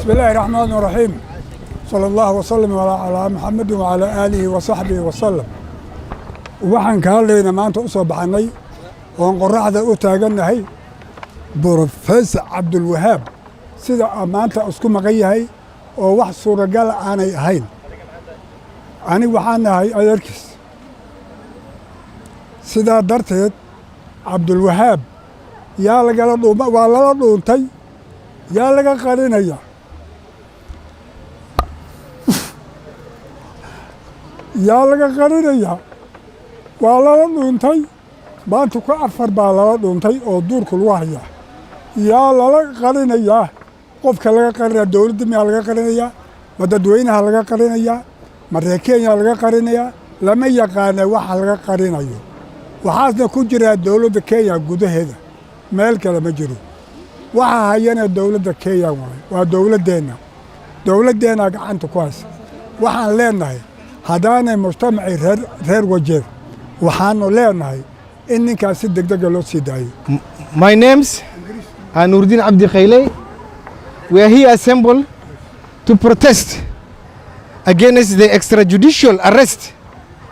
بسم الله الرحمن الرحيم صلى الله وسلم على محمد وعلى آله وصحبه وسلم وحن كهالينا ما أنت أصاب عني ونقرأ هذا أتاجنا بروفيسور عبد الوهاب سيدا ما أنت أسكو مغيه هاي وواحد صورة قال أنا هين أنا وحنا هاي أيركس سيدا درتت عبد الوهاب يا لقى لدوم ولا لدوم تي يا لقى قرينا يا يا لقى قرينا يا ولا لدوم تي ما أنتوا كأفر بالا لدوم تي أو دور كل واحد يا لقى قرينا يا قف كلا قرينا دور دم يا لقى قرينا يا وددوين هلقى قرينا يا مريكين يا لقى قرينا يا لما يقانا واحد لقى قرينا يا وحاسنا كجرا الدولة كيا جوده هذا مالك لما جرو وحاينا الدولة كيا ودولة دينا عنده كويس وحن لنا هدانا مجتمع غير وجير وحنو لنا إنك أصدق دقلو سيداي. My name's Nuruddin Abdi Khayle. We are here assembled to protest against the extrajudicial arrest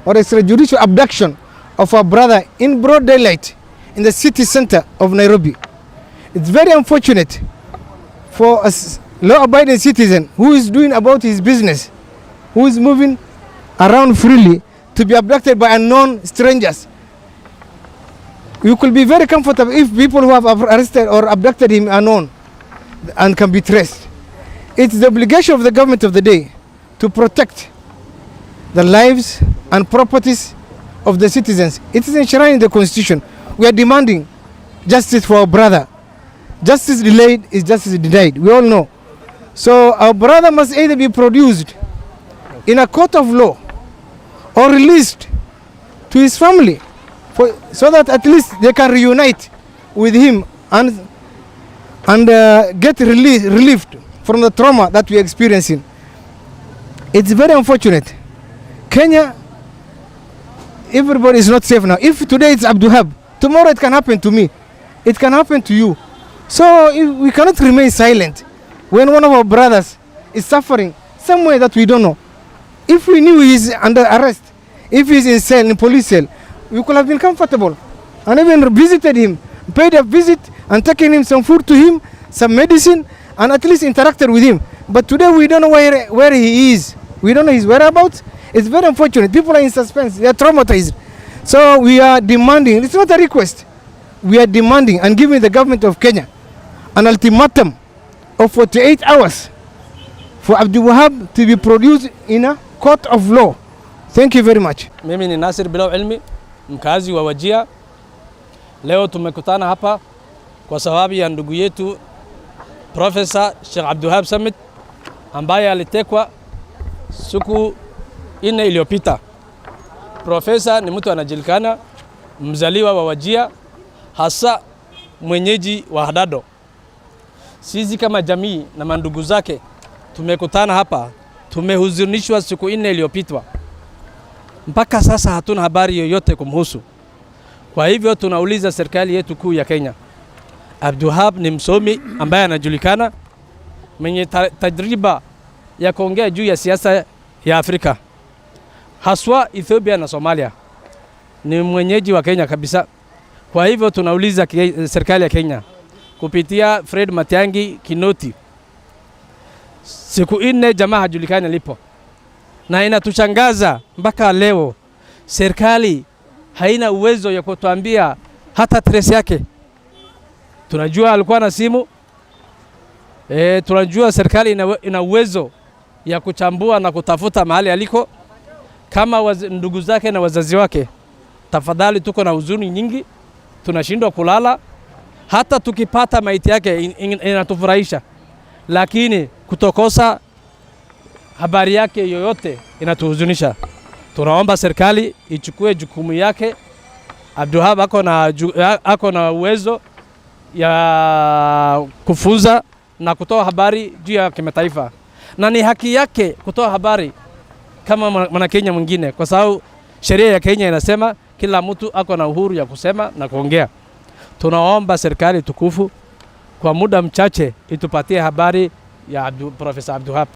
or extrajudicial abduction of our brother in broad daylight in the city center of Nairobi. It's very unfortunate for a law-abiding citizen who is doing about his business, who is moving around freely, to be abducted by unknown strangers. You could be very comfortable if people who have arrested or abducted him are known and can be traced. It's the obligation of the government of the day to protect the lives and properties of the citizens. It is enshrined in the constitution. We are demanding justice for our brother. Justice delayed is justice denied. We all know. So our brother must either be produced in a court of law or released to his family so that at least they can reunite with him and get relieved from the trauma that we are experiencing. It's very unfortunate. Kenya, everybody is not safe now. If today it's Abduhab, tomorrow it can happen to me. It can happen to you. So we cannot remain silent when one of our brothers is suffering somewhere that we don't know. If we knew he is under arrest, if he is in cell, in police cell, we could have been comfortable and even visited him, paid a visit and taken him some food to him, some medicine, and at least interacted with him. But today we don't know where he is. We don't know his whereabouts. It's very unfortunate. People are in suspense. They are traumatized. So we are demanding, it's not a request, we are demanding and giving the government of Kenya an ultimatum of 48 hours for Abdiwahaab to be produced in a court of law. Thank you very much. Mimi ni Nasir Bilal Ilmi, mkazi wa Wajir. Leo tumekutana hapa kwa sababu ya ndugu yetu Profesa Cabdiwahaab Summit ambaye alitekwa siku 4 iliyopita. Profesa ni mtu anajulikana, mzaliwa wa Wajir, hasa mwenyeji wa Hadado. Sisi kama jamii na mandugu zake tumekutana hapa, tumehuzunishwa siku 4 iliyopita. Mpaka sasa hatuna habari yoyote kumhusu. Kwa hivyo tunauliza serikali yetu kuu ya Kenya. Abdiwahaab ni msomi ambaye anajulikana, mwenye tajriba ya kuongea juu ya siasa ya Afrika, haswa Ethiopia na Somalia. Ni mwenyeji wa Kenya kabisa. Kwa hivyo tunauliza serikali ya Kenya kupitia Fred Matiang'i Kinoti, siku 4 jamaa hajulikani alipo, na inatushangaza mpaka leo serikali haina uwezo ya kutuambia hata trace yake. Tunajua alikuwa na simu, tunajua serikali ina uwezo ya kuchambua na kutafuta mahali aliko kama ndugu zake na wazazi wake. Tafadhali, tuko na huzuni nyingi, tunashindwa kulala. Hata tukipata maiti yake inatufurahisha, lakini kutokosa habari yake yoyote inatuhuzunisha. Tunaomba serikali ichukue jukumu yake. Abdiwahaab ako na uwezo ya kufuza na kutoa habari juu ya kimataifa, na ni haki yake kutoa habari kama Mwanakenya mwingine, kwa sababu sheria ya Kenya inasema kila mtu ako na uhuru ya kusema na kuongea. Tunaomba serikali tukufu kwa muda mchache itupatie habari ya Profesa Abduwahab.